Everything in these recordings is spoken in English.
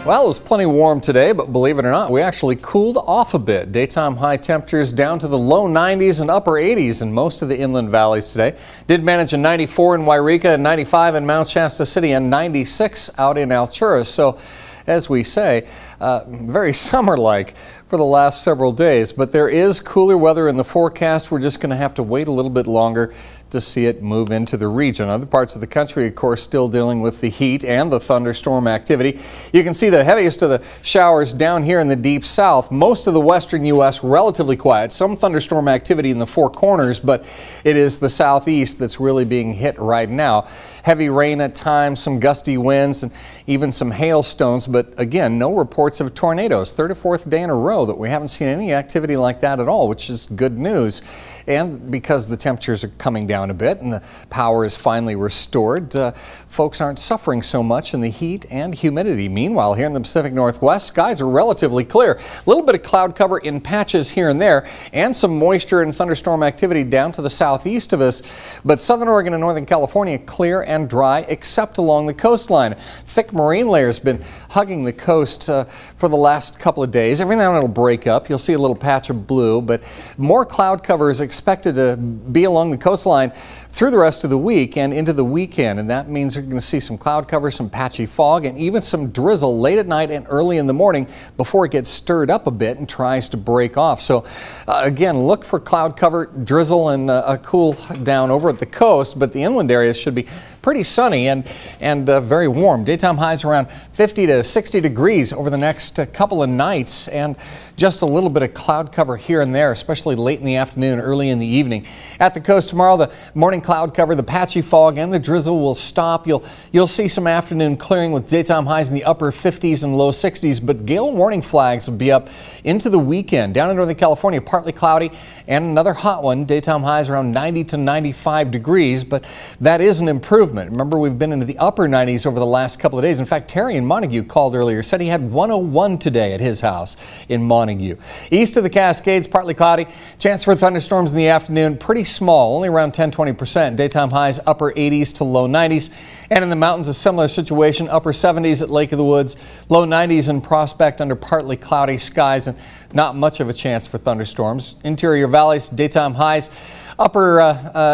Well, it was plenty warm today, but believe it or not, we actually cooled off a bit. Daytime high temperatures down to the low 90s and upper 80s in most of the inland valleys today. Did manage a 94 in Wairika, 95 in Mount Shasta City, and 96 out in Alturas. So, as we say, very summer-like for the last several days. But there is cooler weather in the forecast. We're just going to have to wait a little bit longer to see it move into the region. Other parts of the country, of course, still dealing with the heat and the thunderstorm activity. You can see the heaviest of the showers down here in the deep south. Most of the western U.S. relatively quiet. Some thunderstorm activity in the Four Corners, but it is the southeast that's really being hit right now. Heavy rain at times, some gusty winds, and even some hailstones. But again, no reports of tornadoes. 34th day in a row that we haven't seen any activity like that at all, which is good news. And because the temperatures are coming down a bit and the power is finally restored, folks aren't suffering so much in the heat and humidity. Meanwhile, here in the Pacific Northwest, skies are relatively clear. A little bit of cloud cover in patches here and there, and some moisture and thunderstorm activity down to the southeast of us. But southern Oregon and northern California clear and dry, except along the coastline. Thick marine layers been hugging the coast for the last couple of days. Every now and then it'll break up. You'll see a little patch of blue, but more cloud cover is expected to be along the coastline through the rest of the week and into the weekend, and that means you're going to see some cloud cover, some patchy fog, and even some drizzle late at night and early in the morning before it gets stirred up a bit and tries to break off. So again, look for cloud cover, drizzle, and a cool down over at the coast, but the inland areas should be pretty sunny and very warm. Daytime highs around 50 to 60 degrees over the next couple of nights, and just a little bit of cloud cover here and there, especially late in the afternoon, early in the evening. At the coast tomorrow, the morning cloud cover, the patchy fog, and the drizzle will stop. You'll see some afternoon clearing with daytime highs in the upper 50s and low 60s, but gale warning flags will be up into the weekend. Down in Northern California, partly cloudy and another hot one. Daytime highs around 90 to 95 degrees, but that is an improvement. Remember, we've been into the upper 90s over the last couple of days. In fact, Terry in Montague called earlier, said he had 101 today at his house in Montague. East of the Cascades, partly cloudy. Chance for thunderstorms in the afternoon, pretty small, only around 10-20%. Daytime highs upper 80s to low 90s. And in the mountains, a similar situation, upper 70s at Lake of the Woods, low 90s in Prospect under partly cloudy skies, and not much of a chance for thunderstorms. Interior valleys, daytime highs upper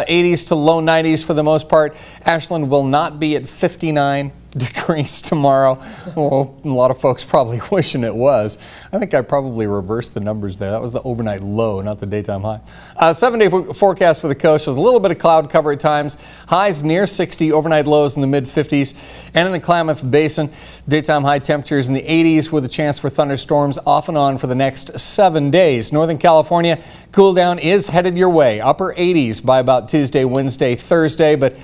80s to low 90s for the most part. Ashland will not be at 59 degrees tomorrow. Well, a lot of folks probably wishing it was. I think I probably reversed the numbers there. That was the overnight low, not the daytime high. 7-day forecast for the coast shows a little bit of cloud cover at times. Highs near 60, overnight lows in the mid 50s. And in the Klamath Basin, daytime high temperatures in the 80s with a chance for thunderstorms off and on for the next 7 days. Northern California, cool down is headed your way. Upper 80s by about Tuesday, Wednesday, Thursday, but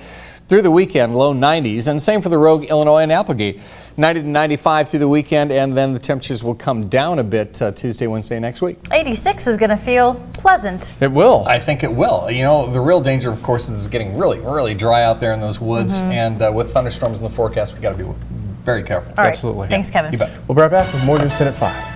through the weekend, low 90s, and same for the Rogue, Illinois, and Applegate. 90 to 95 through the weekend, and then the temperatures will come down a bit Tuesday, Wednesday next week. 86 is going to feel pleasant. It will. I think it will. You know, the real danger, of course, is getting really, really dry out there in those woods, and with thunderstorms in the forecast, we've got to be very careful. All right. Absolutely. Thanks, Kevin. You bet. We'll be right back with more News 10 at 5.